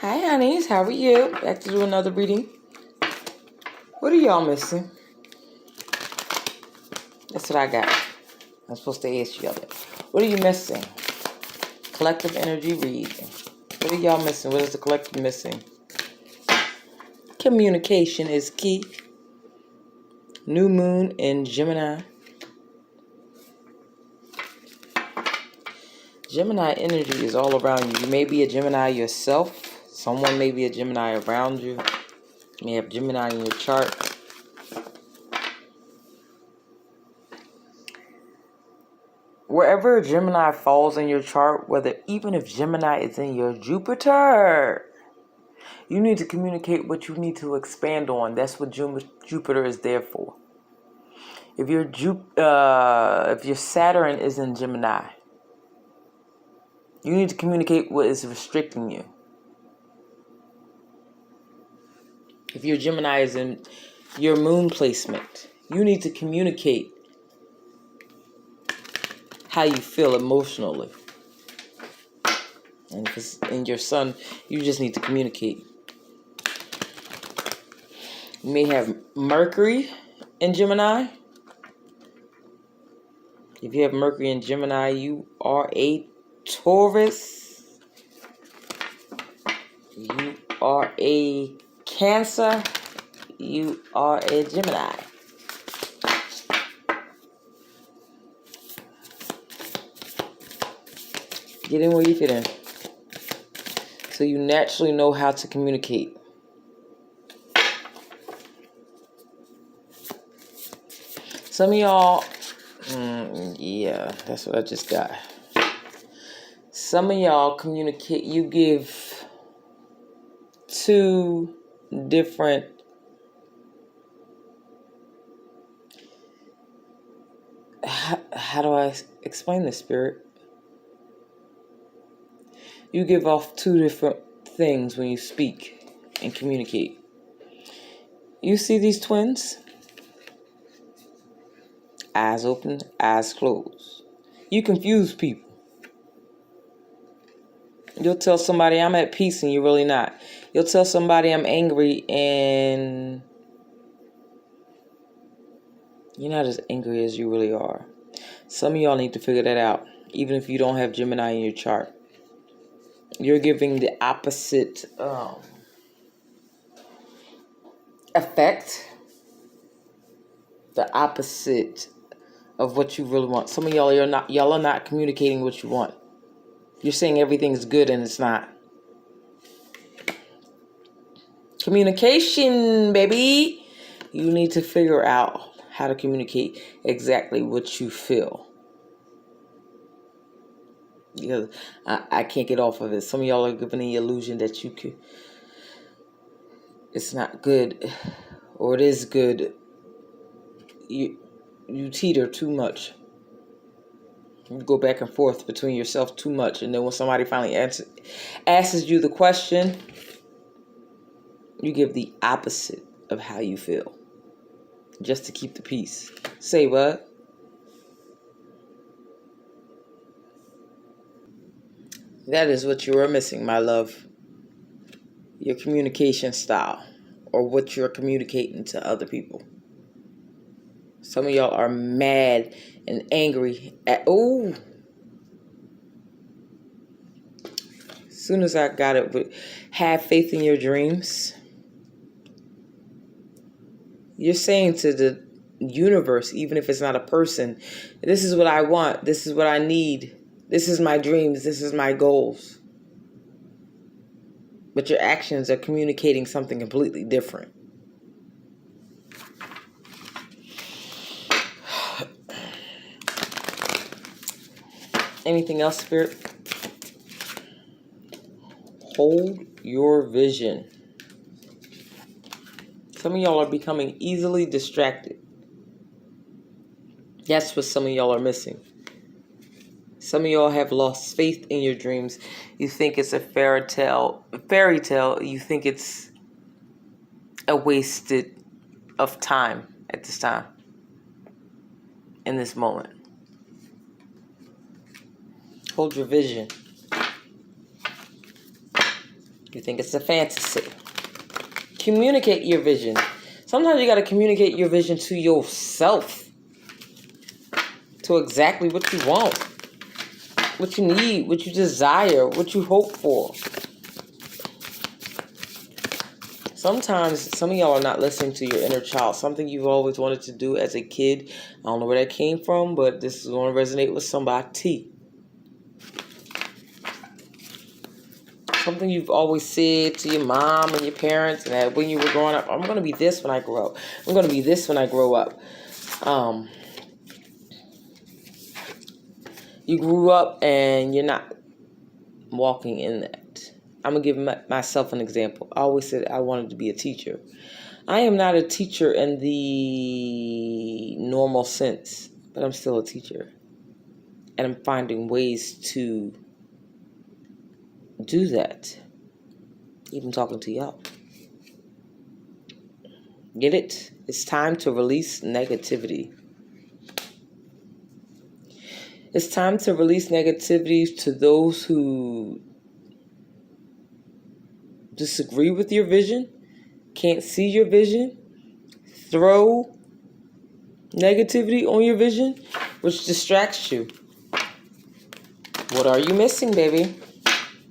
Hi, honeys. How are you? Back to do another reading. What are y'all missing? That's what I got. I'm supposed to ask y'all that. What are you missing? Collective energy reading. What are y'all missing? What is the collective missing? Communication is key. New moon in Gemini. Gemini energy is all around you. You may be a Gemini yourself. Someone may be a Gemini around you. You may have Gemini in your chart. Wherever Gemini falls in your chart, even if Gemini is in your Jupiter, you need to communicate what you need to expand on. That's what Jupiter is there for. If your Saturn is in Gemini, you need to communicate what is restricting you. If your Gemini is in your moon placement, you need to communicate how you feel emotionally. And if it's in your sun, you just need to communicate. You may have Mercury in Gemini. If you have Mercury in Gemini, you are a Taurus. You are a Cancer. You are a Gemini. Get in where you fit in. So you naturally know how to communicate. Some of y'all, yeah, that's what I just got. Some of y'all communicate, you give two different how do I explain this, Spirit? You give off two different things when you speak and communicate. You see these twins? Eyes open, eyes closed. You confuse people. You'll tell somebody I'm at peace and you're really not. You'll tell somebody I'm angry and you're not as angry as you really are. Some of y'all need to figure that out, even if you don't have Gemini in your chart. You're giving the opposite effect, the opposite of what you really want. Some of y'all are not communicating what you want. You're saying everything's good and it's not. Communication, baby. You need to figure out how to communicate exactly what you feel. Because I can't get off of it. Some of y'all are giving the illusion that you could. It's not good, or it is good. You teeter too much. You go back and forth between yourself too much, and then when somebody finally asks you the question, you give the opposite of how you feel, just to keep the peace. Say what? That is what you are missing, my love. Your communication style, or what you're communicating to other people. Some of y'all are mad and angry at, as soon as I got it, have faith in your dreams. You're saying to the universe, even if it's not a person, this is what I want, this is what I need, this is my dreams, this is my goals. But your actions are communicating something completely different. Anything else, Spirit? Hold your vision. Some of y'all are becoming easily distracted. That's what some of y'all are missing. Some of y'all have lost faith in your dreams. You think it's a fairy tale. You think it's a wasted of time at this time, in this moment. Hold your vision. You think it's a fantasy. Communicate your vision. Sometimes you got to communicate your vision to yourself. To exactly what you want. What you need. What you desire. What you hope for. Sometimes some of y'all are not listening to your inner child. Something you've always wanted to do as a kid. I don't know where that came from, but this is going to resonate with somebody. Something you've always said to your mom and your parents, and that when you were growing up, I'm going to be this when I grow up. I'm going to be this when I grow up. You grew up and you're not walking in that. I'm going to give myself an example. I always said I wanted to be a teacher. I am not a teacher in the normal sense, but I'm still a teacher. And I'm finding ways to do that. Even talking to y'all. Get it? It's time to release negativity. It's time to release negativity to those who disagree with your vision, can't see your vision, throw negativity on your vision, which distracts you. What are you missing, baby?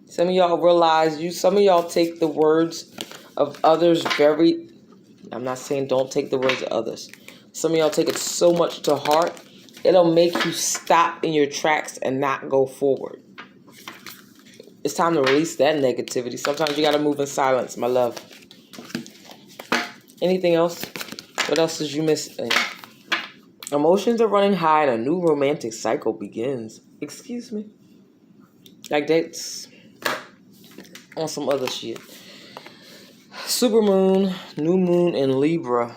Some of y'all realize some of y'all take the words of others I'm not saying don't take the words of others. Some of y'all take it so much to heart, it'll make you stop in your tracks and not go forward. It's time to release that negativity. Sometimes you got to move in silence, my love. Anything else? What else did you miss? Emotions are running high and a new romantic cycle begins. Excuse me. Like that's on some other shit. Supermoon, new moon in Libra.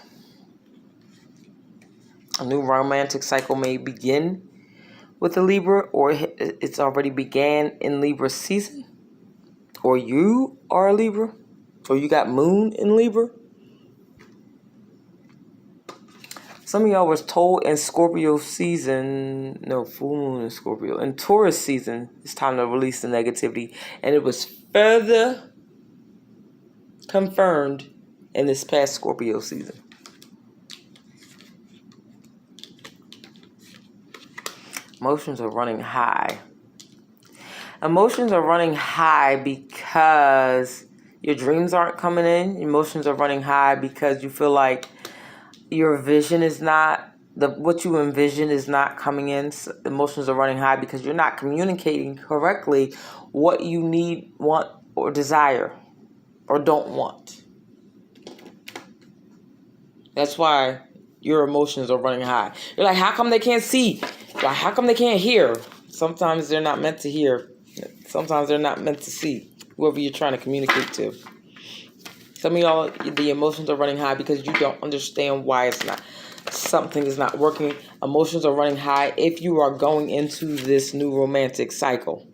A new romantic cycle may begin with a Libra, or it's already began in Libra season, or you are a Libra, or you got moon in Libra. Some of y'all was told in Scorpio season, no, full moon in Scorpio, in Taurus season, it's time to release the negativity, and it was further confirmed in this past Scorpio season. Emotions are running high. Emotions are running high because your dreams aren't coming in. Emotions are running high because you feel like your vision is not, what you envision is not coming in. So emotions are running high because you're not communicating correctly what you need, want, or desire, or don't want. That's why your emotions are running high. You're like, how come they can't see? Like, how come they can't hear? Sometimes they're not meant to hear. Sometimes they're not meant to see. Whoever you're trying to communicate to. Some of y'all, the emotions are running high because you don't understand why something is not working. Emotions are running high if you are going into this new romantic cycle.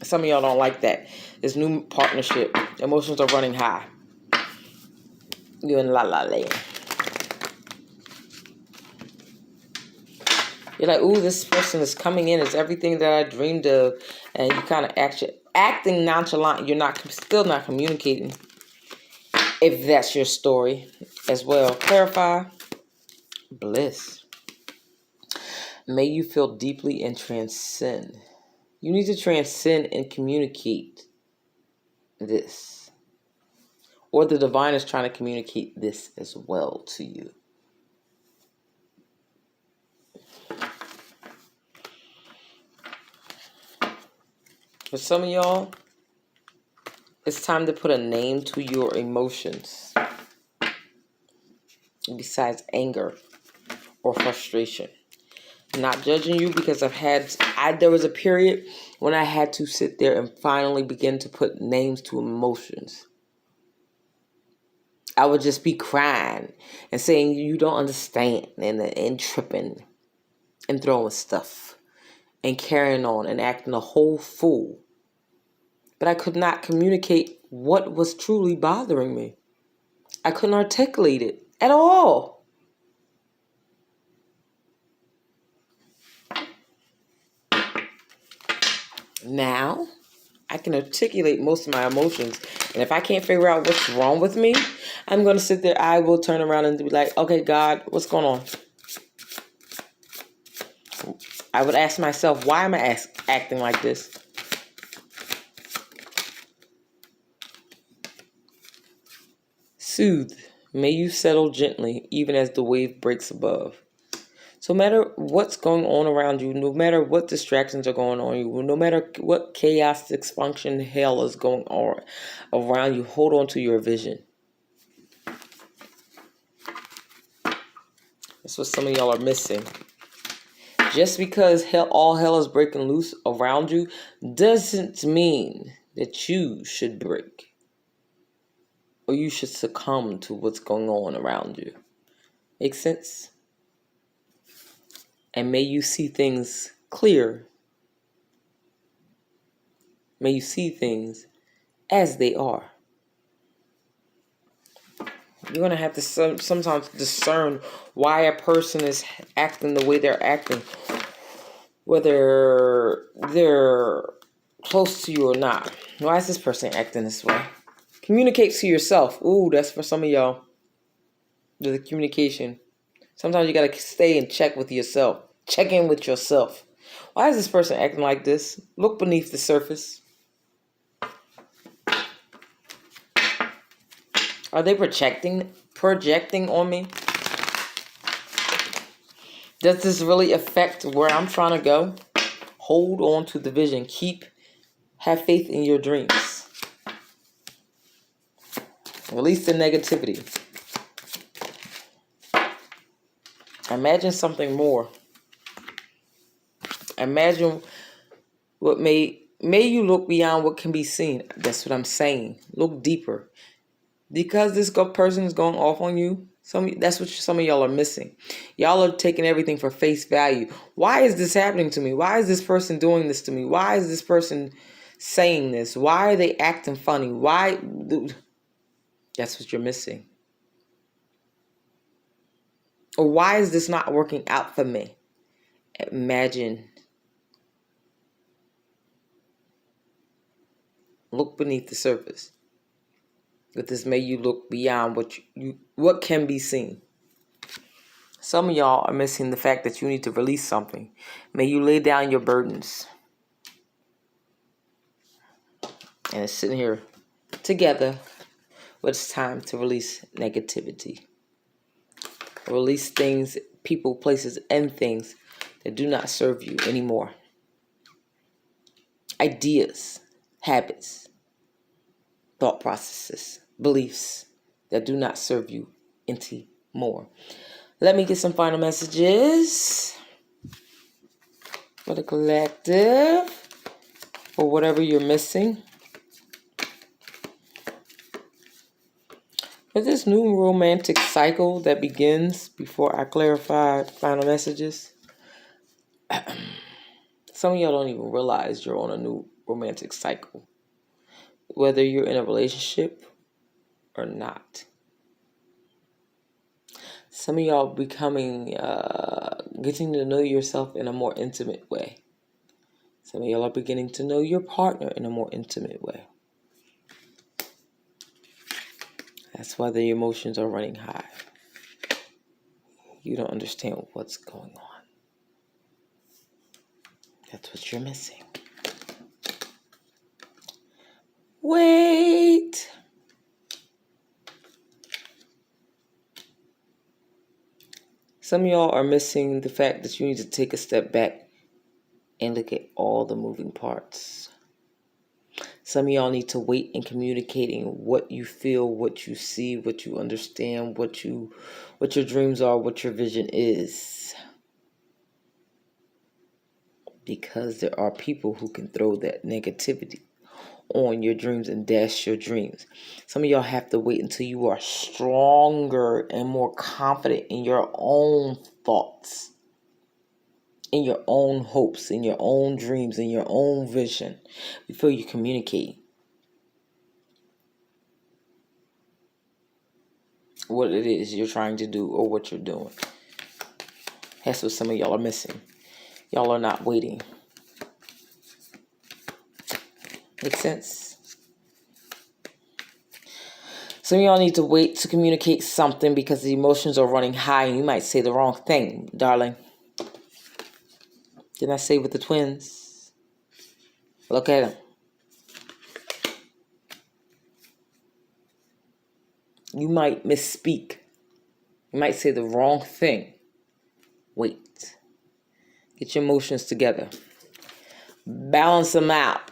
Some of y'all don't like that. This new partnership. Emotions are running high. You're in la la land. You're like, ooh, this person is coming in. It's everything that I dreamed of. And you kind of acting nonchalant. You're still not communicating. If that's your story as well. Clarify. Bliss. May you feel deeply and transcend. You need to transcend and communicate this. Or the divine is trying to communicate this as well to you. For some of y'all, it's time to put a name to your emotions. Besides anger or frustration. I'm not judging you because there was a period when I had to sit there and finally begin to put names to emotions. I would just be crying and saying you don't understand and tripping and throwing stuff and carrying on and acting a whole fool. But I could not communicate what was truly bothering me. I couldn't articulate it at all. Now, I can articulate most of my emotions. And if I can't figure out what's wrong with me, I'm going to sit there. I will turn around and be like, okay, God, what's going on? I would ask myself, why am I acting like this? Soothe. May you settle gently, even as the wave breaks above. So no matter what's going on around you, no matter what distractions are going on you, no matter what chaos, dysfunction, hell is going on around you, hold on to your vision. That's what some of y'all are missing. Just because all hell is breaking loose around you doesn't mean that you should break or you should succumb to what's going on around you. Make sense? And may you see things clear. May you see things as they are. You're going to have to sometimes discern why a person is acting the way they're acting. Whether they're close to you or not. Why is this person acting this way? Communicate to yourself. Ooh, that's for some of y'all. The communication. Sometimes you got to stay and check with yourself. Check in with yourself. Why is this person acting like this? Look beneath the surface. Are they projecting on me? Does this really affect where I'm trying to go? Hold on to the vision. Have faith in your dreams. Release the negativity. Imagine something more. Imagine what may you look beyond what can be seen. That's what I'm saying. Look deeper. Because this person is going off on you, that's what some of y'all are missing. Y'all are taking everything for face value. Why is this happening to me? Why is this person doing this to me? Why is this person saying this? Why are they acting funny? Why? That's what you're missing. Or why is this not working out for me? Imagine. Look beneath the surface. With this, may you look beyond what can be seen. Some of y'all are missing the fact that you need to release something. May you lay down your burdens. And it's sitting here together. But it's time to release negativity. Release things, people, places, and things that do not serve you anymore. Ideas, habits, thought processes, beliefs that do not serve you anymore. Let me get some final messages for the collective, for whatever you're missing. For this new romantic cycle that begins before I clarify final messages, some of y'all don't even realize you're on a new romantic cycle, whether you're in a relationship or not. Some of y'all getting to know yourself in a more intimate way. Some of y'all are beginning to know your partner in a more intimate way. That's why the emotions are running high. You don't understand what's going on. That's what you're missing. Wait. Some of y'all are missing the fact that you need to take a step back and look at all the moving parts. Some of y'all need to wait in communicating what you feel, what you see, what you understand, what your dreams are, what your vision is. Because there are people who can throw that negativity on your dreams and dash your dreams. Some of y'all have to wait until you are stronger and more confident in your own thoughts, in your own hopes, in your own dreams, in your own vision before you communicate what it is you're trying to do or what you're doing. That's what some of y'all are missing. Y'all are not waiting. Makes sense? Some of y'all need to wait to communicate something because the emotions are running high and you might say the wrong thing, darling. Didn't I say with the twins? Look at them. You might misspeak. You might say the wrong thing. Wait. Get your emotions together. Balance them out.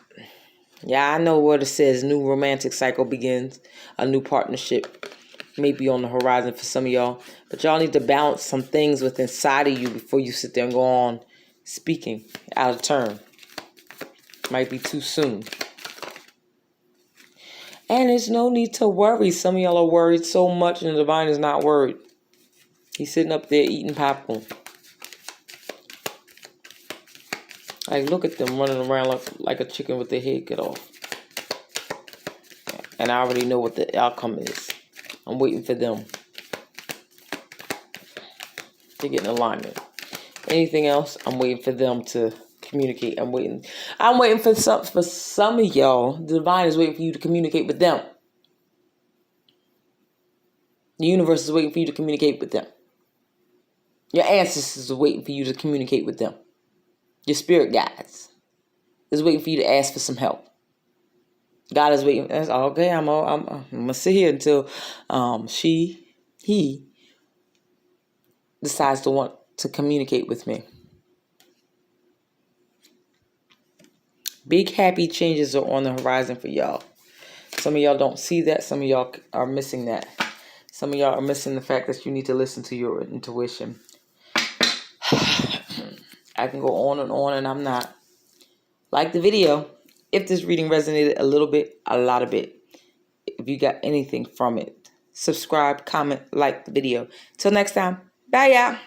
Yeah, I know what it says. New romantic cycle begins. A new partnership may be on the horizon for some of y'all. But y'all need to balance some things with inside of you before you sit there and go on speaking out of turn. Might be too soon. And there's no need to worry. Some of y'all are worried so much and the divine is not worried. He's sitting up there eating popcorn. Like, look at them running around like a chicken with their head cut off. And I already know what the outcome is. I'm waiting for them to get in alignment. Anything else, I'm waiting for them to communicate. I'm waiting for some of y'all. The divine is waiting for you to communicate with them. The universe is waiting for you to communicate with them. Your ancestors are waiting for you to communicate with them. Your spirit guides is waiting for you to ask for some help. God is waiting. That's okay. I'm gonna sit here until he decides to want to communicate with me. Big happy changes are on the horizon for y'all. Some of y'all don't see that. Some of y'all are missing that. Some of y'all are missing the fact that you need to listen to your intuition. I can go on and I'm not. Like the video. If this reading resonated a little bit, a lot of it. If you got anything from it, subscribe, comment, like the video. Till next time. Bye, y'all.